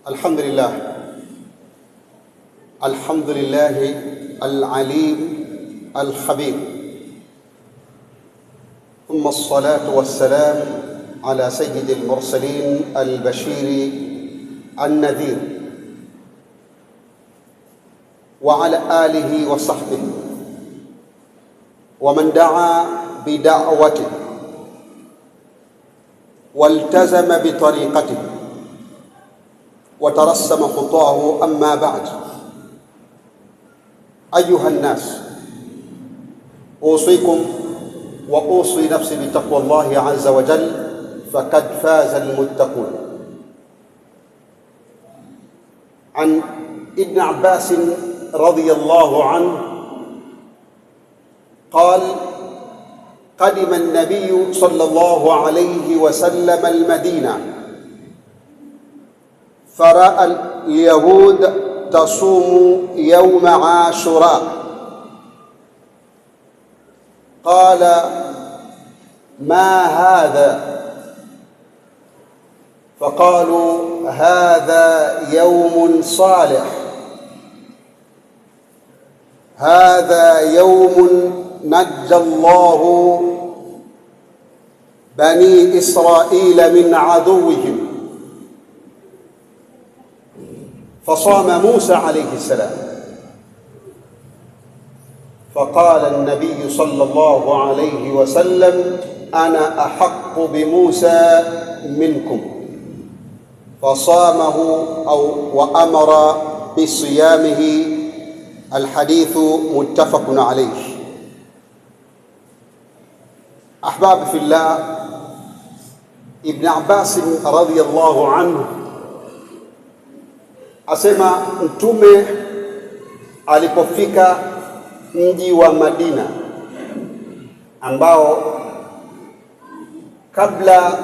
الحمد لله العليم الخبير، ثم الصلاة والسلام على سيد المرسلين البشير النذير وعلى آله وصحبه ومن دعا بدعوته والتزم بطريقته وترسم خطاه. أما بعد، أيها الناس، أوصيكم وأوصي نفسي بتقوى الله عز وجل، فقد فاز المتقون. عن ابن عباس رضي الله عنه قال: قدم النبي صلى الله عليه وسلم المدينة فرأى اليهود تصوم يوم عاشوراء، قال: ما هذا؟ فقالوا: هذا يوم صالح، هذا يوم نجى الله بني إسرائيل من عدوهم، فصام موسى عليه السلام. فقال النبي صلى الله عليه وسلم: أنا أحق بموسى منكم، فصامه وأمر بصيامه. الحديث متفق عليه. أحباب في الله، ابن عباس رضي الله عنه asema Mtume alipofika mji wa Madina ambao kabla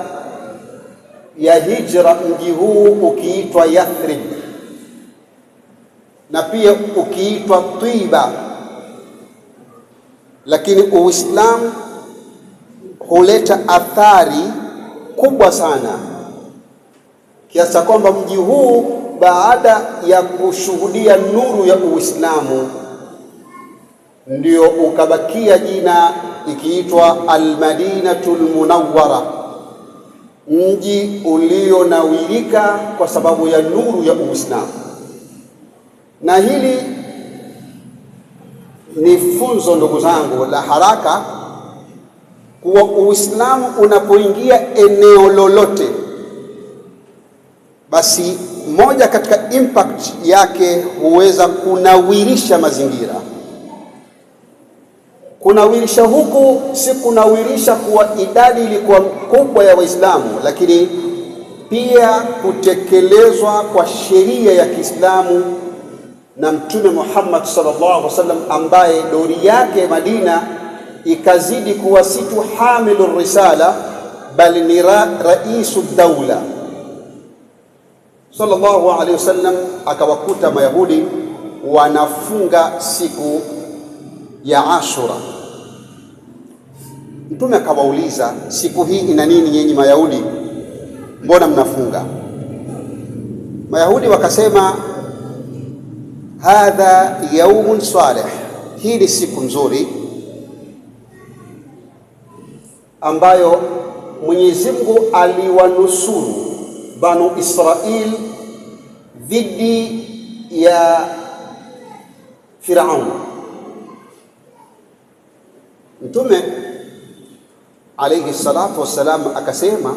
ya hijra mji huu ukiitwa Yathrib na pia ukiitwa Twiba, lakini Uislamu huleta athari kubwa sana kiasi kwamba mji huu baada ya kushuhudia nuru ya Uislamu ndio ukabakia jina ikiitwa Al-Madinatul Munawwara, mji ulionawirika kwa sababu ya nuru ya Uislamu. Na hili ni funzo, ndugu zangu, la haraka kuwa Uislamu unapoingia eneo lolote, basi moja katika impact yake huweza kunawirisha mazingira. Kunawirisha huku si kunawirisha kuwa idadi ilikuwa kubwa ya Waislamu, lakini pia kutekelezwa kwa sheria ya Kiislamu na Mtume Muhammad sallallahu alaihi wasallam, ambaye dori yake Madina ikazidi kuwa si tu hamilur risala bali ni raisu daula. Sallallahu alaihi wasallam akawakuta Mayahudi wanafunga siku ya Ashura. Mtume akawauliza, siku hii ina nini nyinyi Mayahudi, mbona mnafunga? Mayahudi wakasema, hadha yaumun salih, hii ni siku nzuri ambayo Mwenyezi Mungu aliwanusuru Banu Israil dhidi ya Firaun. Mtume alayhi salatu wassalam akasema,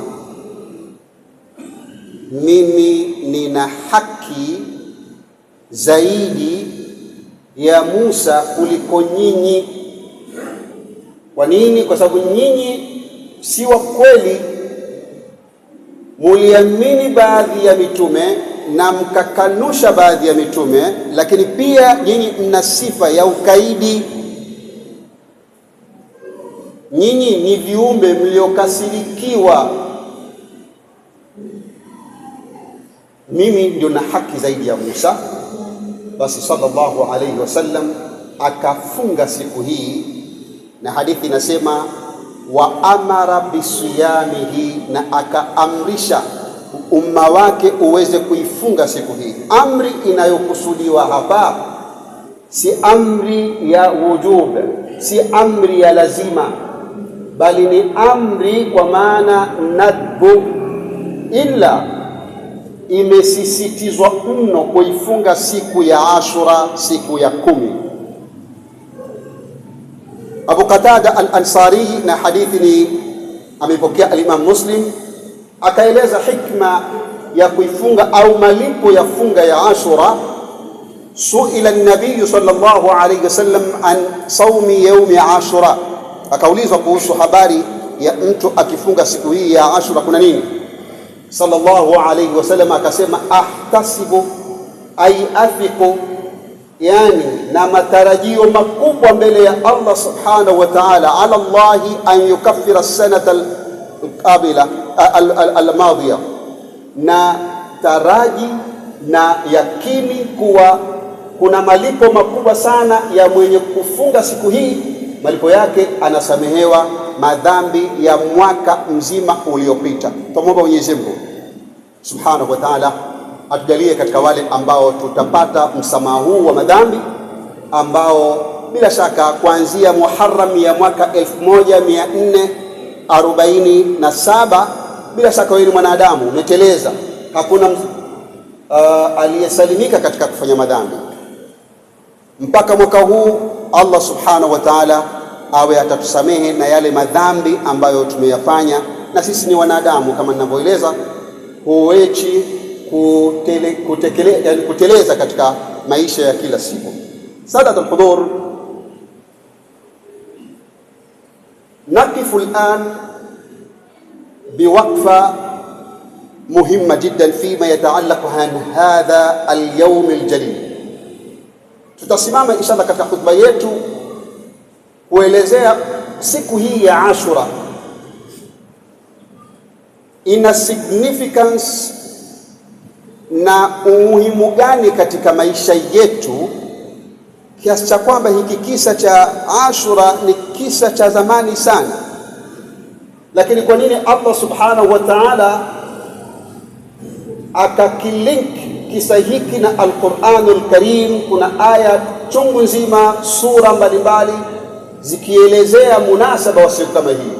mimi nina haki zaidi ya Musa kuliko nyinyi. Kwa nini? Kwa sababu nyinyi si wa kweli, muliamini baadhi ya mitume na mkakanusha baadhi ya mitume, lakini pia nyinyi mna sifa ya ukaidi. Nyinyi ni viumbe mliokasirikiwa, mimi ndio na haki zaidi ya Musa. Basi sallallahu alayhi wasallam akafunga siku hii, na hadithi inasema wa amara bisiyamihi, na akaamrisha umma wake uweze kuifunga siku hii. Amri inayokusudiwa hapa si amri ya wujub, si amri ya lazima, bali ni amri kwa maana nadbu, ila imesisitizwa mno kuifunga siku ya Ashura, siku ya 10. Abu Qatada al-Ansari, na hadithi ni amepokea al-Imam Muslim, akaeleza hikma ya kuifunga au malipo ya funga ya Ashura. Suila an-nabiy sallallahu alayhi wasallam an saumi yaumi Ashura, akaulizwa kuhusu habari ya mtu akifunga siku hii ya Ashura kuna nini? Sallallahu alayhi wasallam akasema, ahtasibu ay athiqu, yani na matarajio makubwa mbele ya Allah subhanahu wa ta'ala, ala Allahi an yukaffira as-sanata al-qabila al-madhiya, na taraji na yakini kuwa kuna malipo makubwa sana ya mwenye kufunga siku hii. Malipo yake anasamehewa madhambi ya mwaka mzima uliopita. Tumwomba Mwenyezi Mungu Subhanahu wa Ta'ala atujalie katika wale ambao tutapata msamaha huu wa madhambi, ambao bila shaka kuanzia Muharram ya mwaka 1447 bila shaka wewe ni mwanadamu umeteleza, hakuna aliyesalimika katika kufanya madhambi. Mpaka mwaka huu Allah Subhanahu wa Ta'ala awe atatusamehe na yale madhambi ambayo tumeyafanya, na sisi ni wanadamu kama ninavyoeleza, huwechi kuteleza katika maisha ya kila siku. Sadat al-Hudur, naqifu al-an biwaqfa muhimma jiddan fima yataallaqu an hadha al-yawm al-jalil. Tutasimama inshallah katika khutba yetu kuelezea siku hii ya Ashura ina significance na umuhimu gani katika maisha yetu, kiasi cha kwamba hiki kisa cha Ashura ni kisa cha zamani sana. Lakini kwa nini Allah Subhanahu wa Ta'ala akakilink kisa hiki na Al-Qur'anul Karim? Kuna aya chungu nzima, sura mbalimbali zikielezea munasaba wa siku kama hii.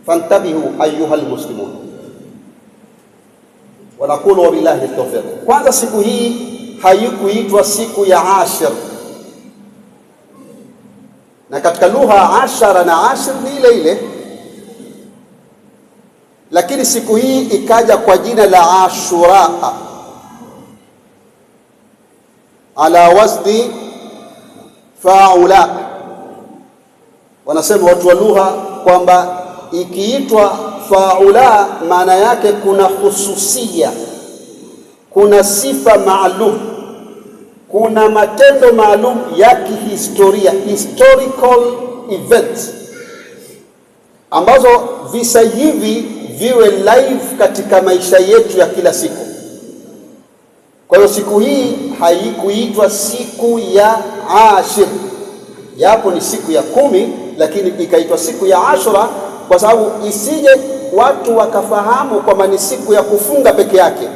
Fantabihu ayuha almuslimun wa naqulu wa billahi tawfiq. Kwanza, siku hii haikuitwa siku ya Ashir, na katika lugha ashara na ashir ni ile ile, lakini siku hii ikaja kwa jina la Ashura ala wazni faula. Wanasema watu wa lugha kwamba ikiitwa faula maana yake kuna hususia, kuna sifa maalum, kuna matendo maalum ya kihistoria, historical events, ambazo visa hivi viwe live katika maisha yetu ya kila siku. Kwa hiyo siku hii haikuitwa siku ya Ashir, japo ni siku ya 10, lakini ikaitwa siku ya Ashura kwa sababu isije watu wakafahamu kwamba ni siku ya kufunga peke yake.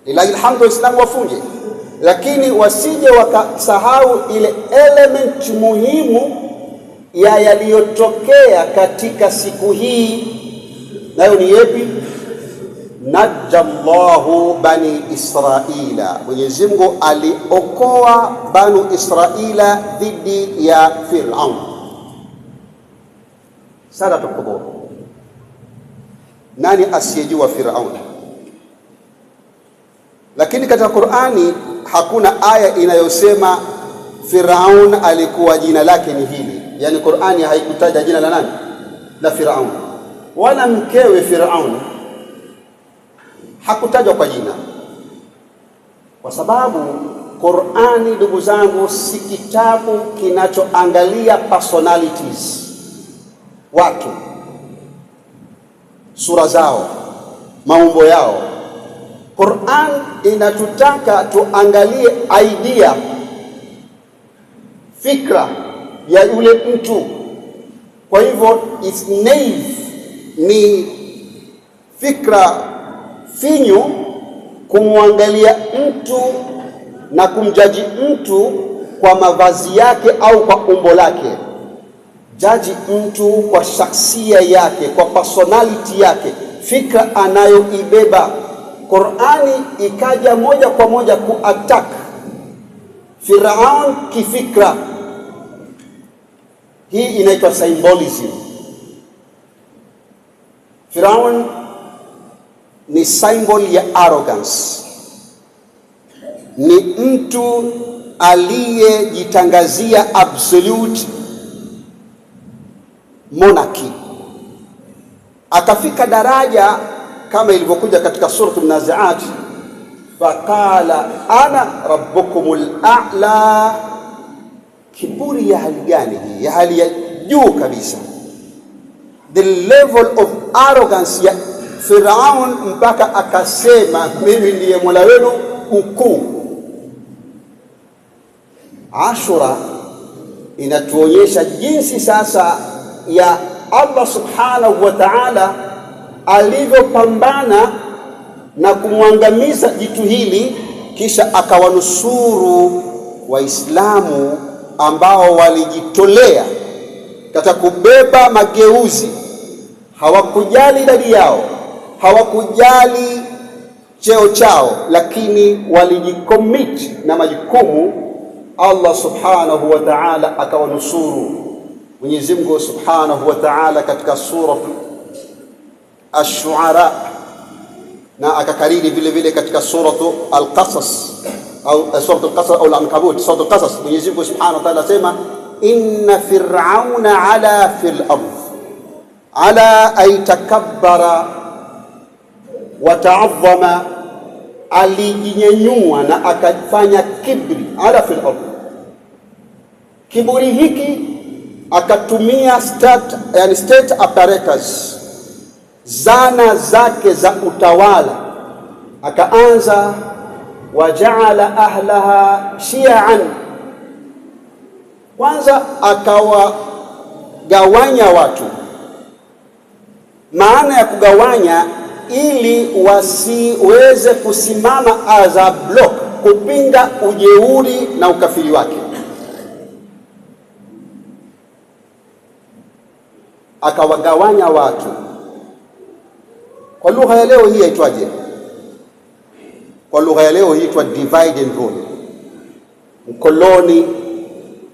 Lillahi alhamdu, Waislamu wafunge, lakini wasije wakasahau ile element muhimu ya yaliyotokea katika siku hii. Nayo ni yepi? Najallahu bani Israila, Mwenyezi Mungu aliokoa banu Israila dhidi ya Firaun. Sada tukubo, nani asiyejua Firaun? Lakini katika Qur'ani hakuna aya inayosema Firaun alikuwa jina lake ni hili. Yani Qur'ani haikutaja jina la nani? La Firaun, wala mkewe Firaun hakutajwa kwa jina, kwa sababu Qur'ani, ndugu zangu, si kitabu kinachoangalia personalities, watu, sura zao, maumbo yao. Qur'an inatutaka tuangalie idea, fikra ya yule mtu. Kwa hivyo its naive ni fikra finyu kumwangalia mtu na kumjaji mtu kwa mavazi yake au kwa umbo lake. Jaji mtu kwa shaksia yake, kwa personality yake, fikra anayoibeba. Qur'ani ikaja moja kwa moja kuattack Firaun kifikra. Hii inaitwa symbolism. Firaun ni symbol ya arrogance, ni mtu aliyejitangazia absolute monarchy. Akafika daraja kama ilivyokuja katika sura An-Nazi'at, faqala ana rabbukumul a'la. Kiburi ya hali gani hii? Ya hali ya juu kabisa, the level of arrogance ya Firaun, mpaka akasema mimi ndiye Mola wenu mkuu. Ashura inatuonyesha jinsi sasa ya Allah subhanahu wa ta'ala alivyopambana na kumwangamiza jitu hili, kisha akawanusuru Waislamu ambao walijitolea katika kubeba mageuzi. Hawakujali idadi yao, hawakujali cheo chao, lakini walijicommit na majukumu. Allah subhanahu wa ta'ala akawanusuru. Mwenyezi Mungu subhanahu wa ta'ala katika sura Ash-Shu'ara, na akakariri vile vile katika suratu Al-Qasas au suratu Al-Qasas au Al-Ankabut, suratu Al-Qasas, Mwenyezi Mungu subhanahu wa ta'ala sema inna fir'auna ala fil ardh ala ay takabbara wa ta'azzama, alijinyenyua na akafanya kibri. Ala fil ardh, kiburi hiki akatumia state apparatus, zana zake za utawala. Akaanza wajaala ahlaha shi'an, kwanza akawagawanya watu. Maana ya kugawanya, ili wasiweze kusimama as a block kupinga ujeuri na ukafiri wake. Akawagawanya watu. Kwa lugha ya leo hii yaitwaje? Kwa lugha ya leo hii inaitwa divide and rule. Mkoloni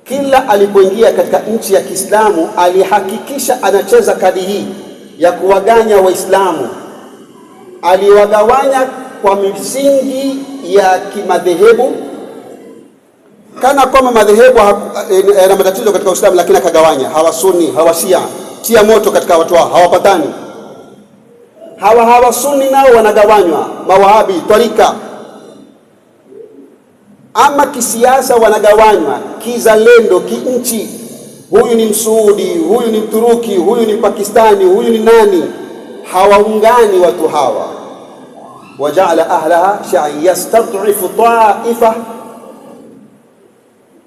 kila alipoingia katika nchi ya Kiislamu alihakikisha anacheza kadi hii ya kuwaganya Waislamu. Aliwagawanya kwa misingi ya kimadhehebu, kana kwamba madhehebu yana matatizo katika Uislamu, lakini akagawanya hawa Sunni, hawa Shia, tia moto katika watu hao, hawapatani. Hawa Sunni nao wanagawanywa, Mawahabi, Tarika. Ama kisiasa wanagawanywa, kizalendo, kinchi. Huyu ni Msuudi, huyu ni Mturuki, huyu ni Pakistani, huyu ni nani. Hawaungani watu hawa. Wajaala ahlaha sha'an yastad'ifu ta'ifa,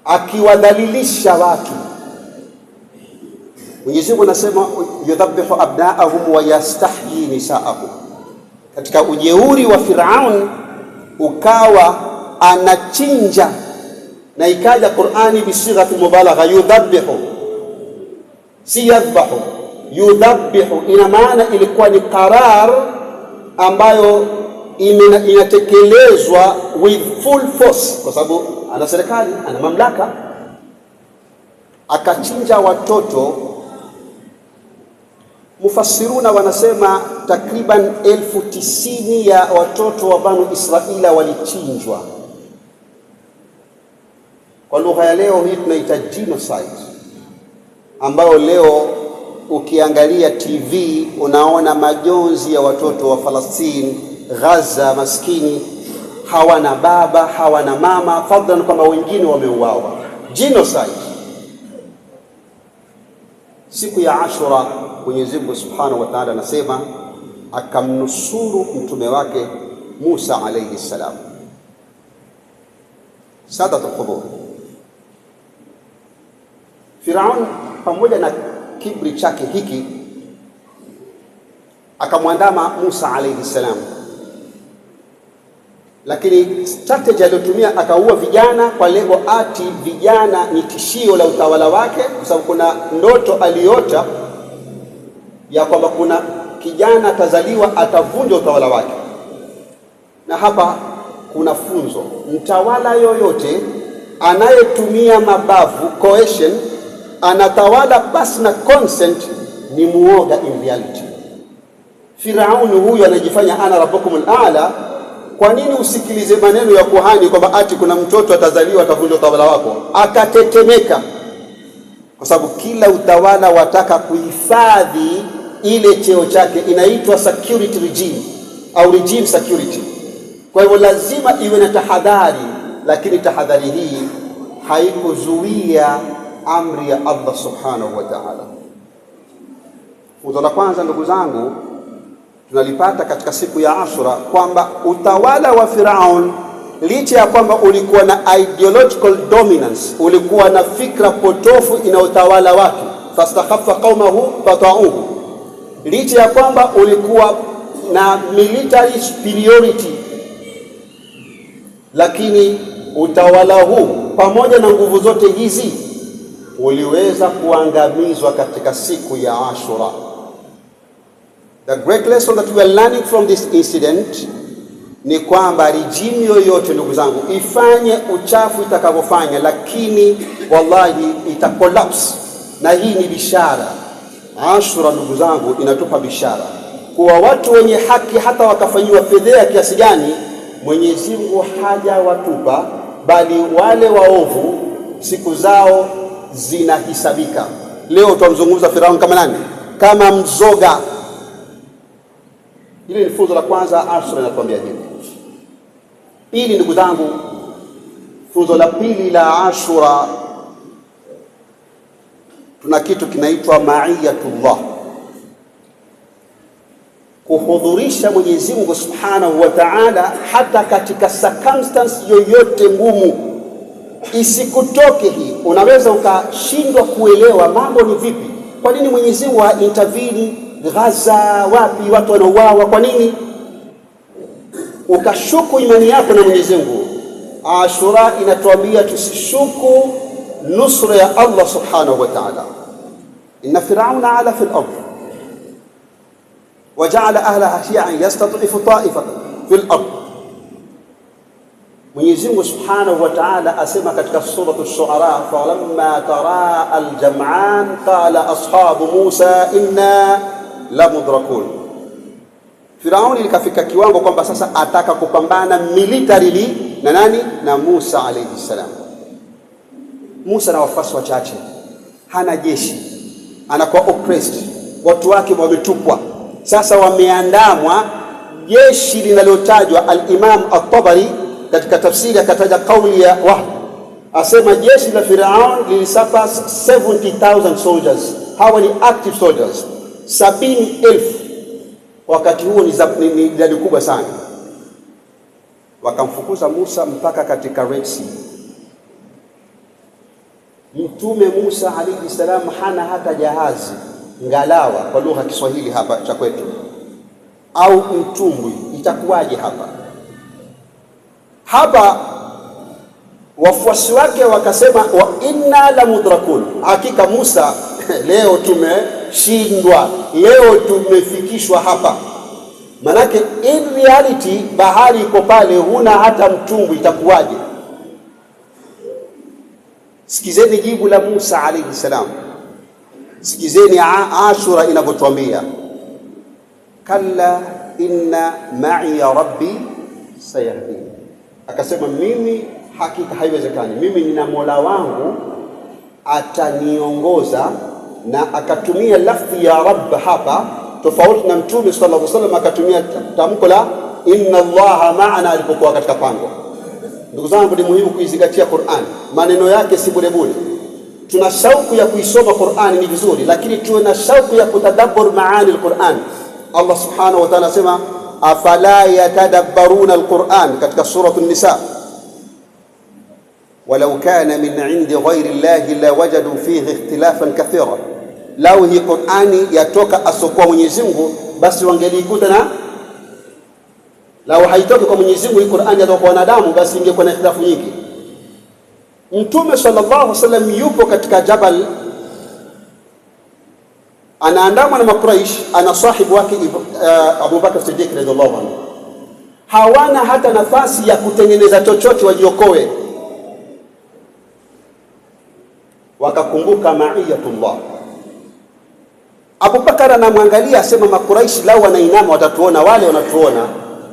akiwadhalilisha watu. Mwenyezi Mungu anasema yudhabbihu abna'ahum wa yastahyi nisa'ahum. Katika ujeuri wa Firaun ukawa anachinja, na ikaja Qur'ani bisighati mubalagha, yudhabbihu, si yadhbahu, yudhabbihu. Ina maana ilikuwa ni qarar ambayo inatekelezwa with full force, kwa sababu ana serikali, ana mamlaka. Akachinja watoto. Mufassiruna wanasema takriban 90,000 ya watoto wa Banu Israila walichinjwa. Kwa lugha ya leo hii tunaita genocide, ambayo leo ukiangalia TV unaona majonzi ya watoto wa Falastini, Gaza, maskini, hawana baba, hawana mama, fadlan kama wengine wameuawa. Genocide. Siku ya Ashura Mwenyezi Mungu Subhanahu wa Ta'ala anasema akamnusuru mtume wake Musa alayhi salam. Sadatul qubur. Firaun pamoja na kibri chake hiki akamwandama Musa alayhi salam, lakini strategy aliyotumia akaua vijana kwa lengo ati vijana ni tishio la utawala wake, kwa sababu kuna ndoto aliota ya kwamba kuna kijana atazaliwa atavunja utawala wake. Na hapa kuna funzo: mtawala yoyote anayetumia mabavu, coercion, anatawala basi na consent, ni muoga in reality. Firauni huyu anajifanya ana rabbukumul aala. Kwa nini usikilize maneno ya kuhani kwamba ati kuna mtoto atazaliwa atavunja utawala wako? Akatetemeka, kwa sababu kila utawala wataka kuhifadhi ile cheo chake, inaitwa security regime au regime security. Kwa hivyo lazima iwe na tahadhari, lakini tahadhari hii haikuzuia amri ya Allah subhanahu wa ta'ala. Funzo la kwanza, ndugu zangu, tunalipata katika siku ya Ashura kwamba utawala wa Firaun, licha ya kwamba ulikuwa na ideological dominance, ulikuwa na fikra potofu inayotawala watu, fastakhaffa qaumahu fata'uhu, licha ya kwamba ulikuwa na military superiority, lakini utawala huu pamoja na nguvu zote hizi uliweza kuangamizwa katika siku ya Ashura. The great lesson that we are learning from this incident ni kwamba regime yoyote, ndugu zangu, ifanye uchafu itakavyofanya, lakini wallahi itacollapse. Na hii ni bishara. Ashura, ndugu zangu, inatupa bishara kuwa watu wenye haki hata wakafanyiwa fedheha kiasi gani, Mwenyezi Mungu hajawatupa, bali wale waovu siku zao zinahisabika. Leo tutamzungumza Firaun kama nani? Kama mzoga. Hili ni funzo la kwanza, Ashura inatuambia hivi. Pili, ndugu zangu, funzo la pili la Ashura, tuna kitu kinaitwa ma'iyatullah, kuhudhurisha Mwenyezi Mungu Subhanahu wa Ta'ala hata katika circumstance yoyote ngumu. Isikutoke hii, unaweza ukashindwa kuelewa mambo ni vipi. Kwa nini Mwenyezi Mungu intervene Gaza, wapi watu wanauawa, kwa nini? Ukashuku imani yako na Mwenyezi Mungu. Ashura inatuambia tusishuku nusra ya Allah Subhanahu wa Ta'ala. Inna Firauna ala fil ardh waja'ala ahlaha shi'an yastad'ifu ta'ifatan fil ardh. Mwenyezi Mungu Subhanahu wa Ta'ala asema katika sura Ash-Shu'ara, falamma tara al-jam'an qala ashabu Musa inna la mudrakun. Firauni likafika kiwango kwamba sasa ataka kupambana militarily na nani? Na Musa alayhi salam. Musa na wafuasi wachache, hana jeshi, anakuwa oppressed, watu wake wametupwa. Sasa wameandamwa. Jeshi linalotajwa, al-Imam at-Tabari katika tafsiri akataja kauli ya Wahb, asema jeshi la Firaun lilisurpass 70,000 soldiers. Hawa ni active soldiers 70,000. Wakati huo ni idadi kubwa sana. Wakamfukuza Musa mpaka katika Red Sea. Mtume Musa alayhi salam hana hata jahazi, ngalawa kwa lugha ya Kiswahili hapa cha kwetu, au mtumbwi. Itakuwaje hapa? Hapa wafuasi wake wakasema wa inna la mudrakun, hakika Musa leo tumeshindwa, leo tumefikishwa hapa. Manake in reality bahari iko pale, huna hata mtumbwi, itakuwaje? Sikizeni jibu la Musa alayhi salam. Sikizeni Ashura inavyotuambia, kalla inna ma'i rabbi sayahdi. Akasema mimi hakika haiwezekani, mimi nina Mola wangu ataniongoza. Na akatumia lafzi ya rabb hapa, tofauti na Mtume sallallahu alaihi wasallam akatumia tamko la inna Allaha ma'ana alipokuwa katika pango. Ndugu zangu, ni muhimu kuizingatia Qur'an, maneno yake si bure bure. Tuna shauku ya kuisoma Qur'an, ni vizuri, lakini tuwe na shauku ya kutadabbur maani al-Qur'an. Allah subhanahu wa ta'ala asema afala yatadabbaruna al-Qur'an katika surah an-Nisa, walau kana min 'indi ghayri Allahi la wajadu fihi ikhtilafan kathira. Lau hii Qur'ani yatoka asokuwa Mwenyezi Mungu, basi wangelikuta na lao haitoki kwa Mwenyezi Mungu hii Qur'ani atoka kwa wanadamu, basi ingekuwa na ikhtilafu nyingi. Mtume sallallahu alaihi wasallam yupo katika jabal, anaandamwa na Makuraish, ana sahibu wake Abu Bakr Siddiq radhiallahu anhu. Hawana hata nafasi ya kutengeneza chochote wajiokoe, wakakumbuka ma'iyatullah. Abu Bakar anamwangalia asema, Makuraish lao wanainama watatuona, wale wanatuona,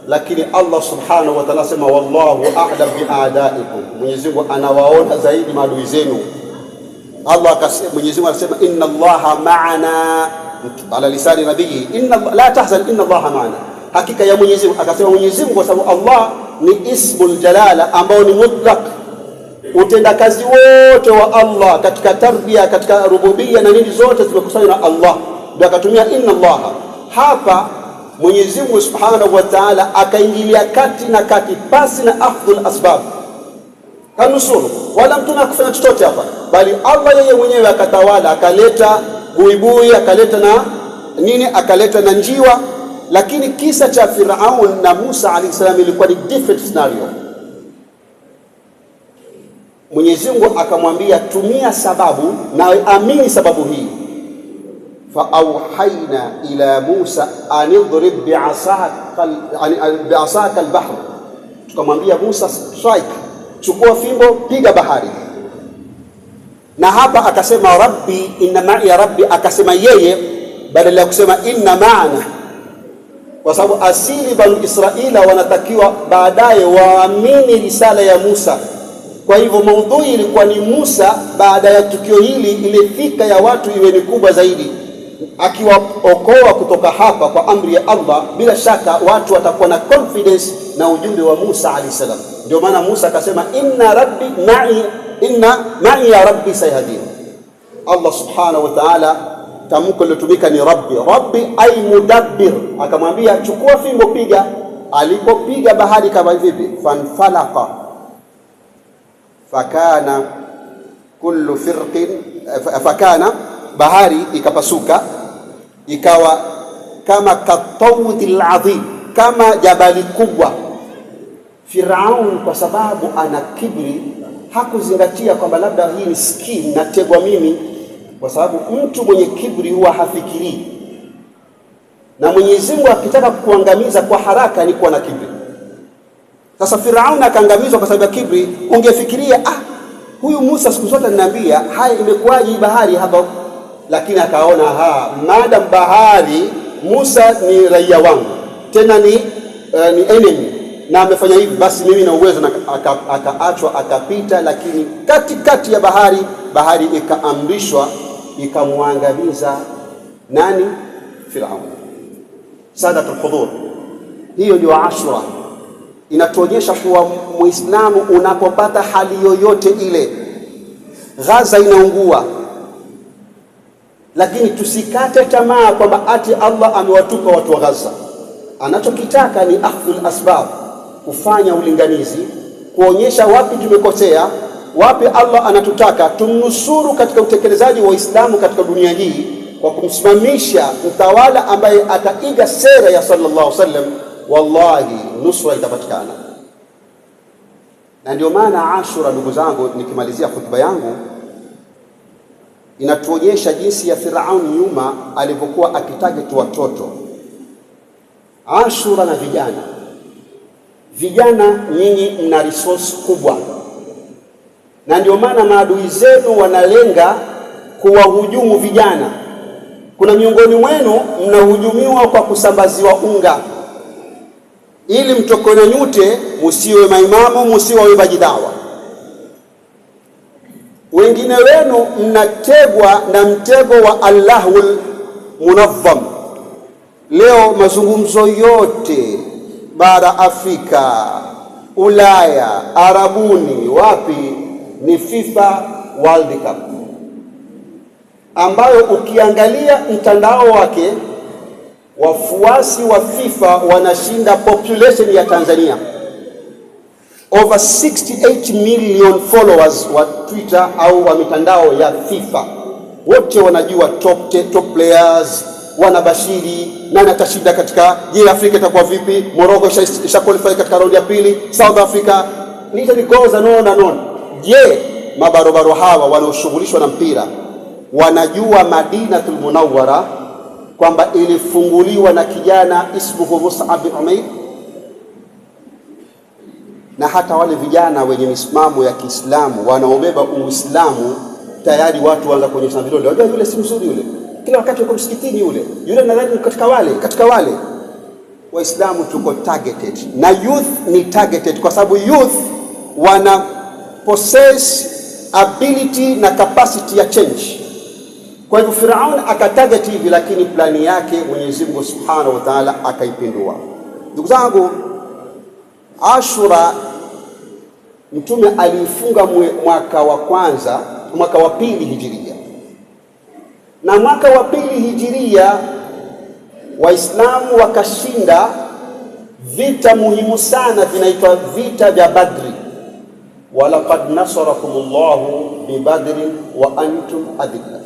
lakini Allah subhanahu wa ta'ala asema wallahu a'lam bi'adaikum, Mwenyezi Mungu anawaona zaidi maadui zenu. Allah akasema, Mwenyezi Mungu anasema inna Allaha ma'ana ala lisani nabii, inna la tahzan inna Allaha ma'ana, hakika ya Mwenyezi Mungu. Akasema Mwenyezi Mungu kwa sababu Allah ni ismul jalala ambao ni mutlaq, utendakazi wote wa Allah katika tarbia, katika rububia na nini zote zimekusanywa na Allah, ndio akatumia inna Allaha hapa. Mwenyezi Mungu Subhanahu wa Ta'ala akaingilia kati na kati pasi na akhdhul asbab, kanusuru wala mtume akufanya chochote hapa, bali Allah yeye mwenyewe akatawala, akaleta buibui, akaleta na nini, akaleta na njiwa. Lakini kisa cha Firaun na Musa alayhi salam ilikuwa ni different scenario. Mwenyezi Mungu akamwambia tumia sababu na amini sababu hii. فأوحينا إلى موسى أن اضرب بعصاك البحر, tukamwambia Musa strike, chukua fimbo piga bahari. Na hapa akasema rabbi inna ma'i rabbi, akasema yeye badala ya kusema inna ma'ana, kwa sababu asili bani Israila wanatakiwa baadaye waamini risala ya Musa. Kwa hivyo maudhui ilikuwa ni Musa baada ya tukio hili, ile fika ya watu iwe ni kubwa zaidi, akiwaokoa kutoka hapa kwa amri ya Allah. Bila shaka watu watakuwa na confidence na ujumbe wa Musa alayhi salam. Ndio maana Musa akasema inna rabbi ma'i, inna ma'i ya rabbi sayhadin. Allah subhanahu wa ta'ala, tamko lilotumika ni rabbi, rabbi ay mudabbir. Akamwambia chukua fimbo piga. Alipopiga bahari kama vipi, fanfalaqa fakana kullu firqin, fakana bahari ikapasuka ikawa kama katawdil adhim, kama jabali kubwa. Firaun kwa sababu ana kibri hakuzingatia kwamba labda hii ni scheme nategwa mimi, kwa sababu mtu mwenye kibri huwa hafikiri, na Mwenyezi Mungu akitaka kuangamiza kwa haraka ni kuwa na kibri. Sasa Firaun akaangamizwa kwa sababu ya kibri. Ungefikiria huyu Musa siku zote ananiambia haya, imekuwaje hii bahari hapa? Lakini akaona madam bahari, Musa ni raia wangu, tena ni enemy, na amefanya hivi, basi mimi na uwezo, na akaachwa akapita. Lakini katikati ya bahari ikaamrishwa ikamwangamiza nani? Firaun. Sadatul hudhur, hiyo ndio Ashura. Inatuonyesha kuwa Muislamu unapopata hali yoyote ile, Gaza inaungua, lakini tusikate tamaa kwamba ati Allah amewatupa watu wa Gaza. Anachokitaka ni akhdhul asbab, kufanya ulinganizi, kuonyesha wapi tumekosea, wapi Allah anatutaka tumnusuru katika utekelezaji wa Uislamu katika dunia hii, kwa kumsimamisha mtawala ambaye ataiga sera ya sallallahu alaihi wasallam. Wallahi nusra itapatikana. Na ndio maana Ashura, ndugu zangu, nikimalizia hotuba yangu, inatuonyesha jinsi ya Firaun nyuma alivyokuwa akitarget watoto. Ashura na vijana nyinyi mna resource kubwa, na ndio maana maadui zenu wanalenga kuwahujumu vijana. Kuna miongoni mwenu mnahujumiwa kwa kusambaziwa unga ili mtokone nyute, musiwe maimamu, musiwe majidawa. Wengine wenu mnategwa na mtego wa Allahul munazzam. Leo mazungumzo yote bara Afrika, Ulaya, Arabuni, wapi, ni FIFA World Cup, ambayo ukiangalia mtandao wake wafuasi wa FIFA wanashinda population ya Tanzania. Over 68 million followers wa Twitter au wa mitandao ya FIFA. Wote wanajua top players, wanabashiri nani atashinda katika, je, Afrika itakuwa vipi? Morocco isha qualify katika raundi ya pili, South Africa it goes on and on. Je, mabarobaro hawa wanaoshughulishwa na mpira wanajua Madinatul Munawwara kwamba ilifunguliwa na kijana ismuhu Mus'ab bin Umair? Na hata wale vijana wenye misimamo ya Kiislamu wanaobeba Uislamu tayari watu waanza kuonyesha vidole, unajua yule si mzuri yule, kila wakati yuko msikitini yule nadhani katika wale. Waislamu tuko targeted na youth ni targeted kwa sababu youth wana possess ability na capacity ya change. Kwa hivyo Firaun akatarget hivi, lakini plani yake Mwenyezi Mungu Subhanahu wa Ta'ala akaipindua. Ndugu zangu, Ashura Mtume alifunga mwaka wa pili hijiria, na mwaka wa pili hijiria Waislamu wakashinda vita muhimu sana, vinaitwa vita vya Badri. Walaqad nasarakumullahu bi Badrin wa antum adilla,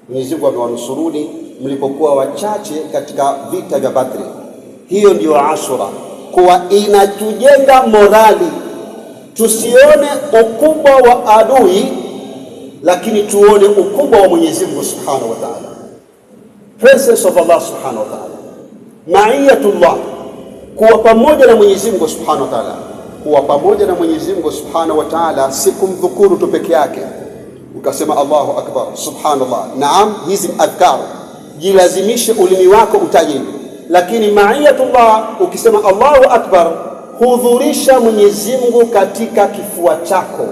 Mwenyezi Mungu amewanusuruni mlipokuwa wachache katika vita vya Badri. Hiyo ndio Ashura, kuwa inatujenga morali, tusione ukubwa wa adui, lakini tuone ukubwa wa Mwenyezi Mungu Subhanahu wa Ta'ala. Presence of Allah Subhanahu wa Ta'ala, ma'iyatullah, kuwa pamoja na Mwenyezi Mungu Subhanahu wa Ta'ala. Kuwa pamoja na Mwenyezi Mungu Subhanahu wa Ta'ala si kumdhukuru tu peke yake ukasema Allahu Akbar, Subhanallah. Naam, hizi adhkar jilazimishe ulimi wako utaje, lakini ma'iyatullah ukisema Allahu Akbar hudhurisha Mwenyezi Mungu katika kifua chako.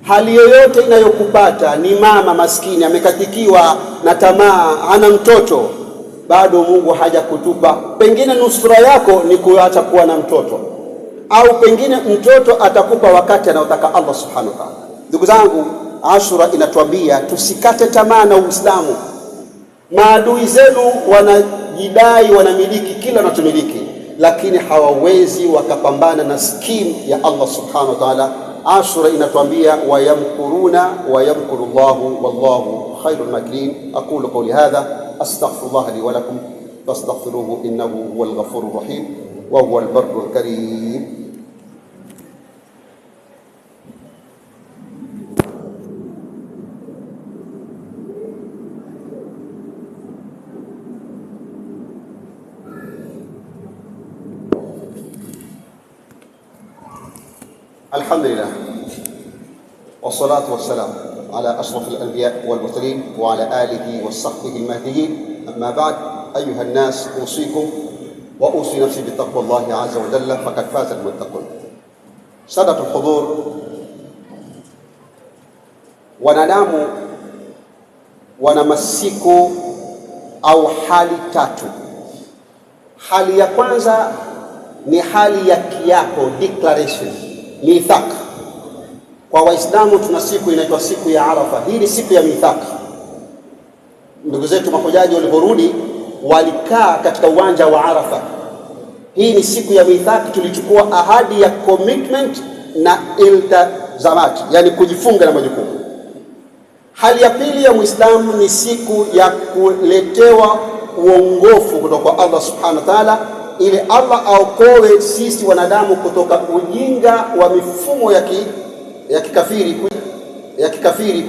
Hali yoyote inayokupata, ni mama maskini amekatikiwa na tamaa, ana mtoto, bado Mungu hajakutupa. Pengine nusura yako ni kuacha kuwa na mtoto, au pengine mtoto atakupa wakati anaotaka Allah Subhanahu wa Ta'ala. Ndugu zangu, Ashura inatuambia tusikate tamaa na Uislamu. Maadui zenu wanajidai wanamiliki kila wanachomiliki, lakini hawawezi wakapambana na scheme ya Allah Subhanahu wa Ta'ala. Ashura inatuambia wayamkuruna wayamkurullahu wallahu khairul makirin. Aqulu qawli hadha astaghfirullah li wa lakum fastaghfiruhu innahu huwal ghafurur rahim wa huwal barrul karim. الحمد لله والصلاة والسلام على أشرف الأنبياء والمرسلين وعلى آله وصحبه المهديين. أما بعد، أيها الناس، أوصيكم وأوصي نفسي بتقوى الله عز وجل، فقد فاز المتقون. سادة الحضور، wanadamu wana masiku au hali tatu. Hali ya kwanza ni hali ya kiapo, declaration, mithaq. Kwa Waislamu tuna siku inaitwa siku ya Arafa. Hii ni siku ya mithaq. Ndugu zetu mahujaji waliporudi walikaa katika uwanja wa Arafa. Hii ni siku ya mithaq, tulichukua ahadi ya commitment na iltizamat, yani kujifunga na majukumu. Hali ya pili ya Muislamu ni siku ya kuletewa uongofu kutoka kwa Allah Subhanahu wa Ta'ala, ili Allah aokoe sisi wanadamu kutoka ujinga wa mifumo ya kikafiri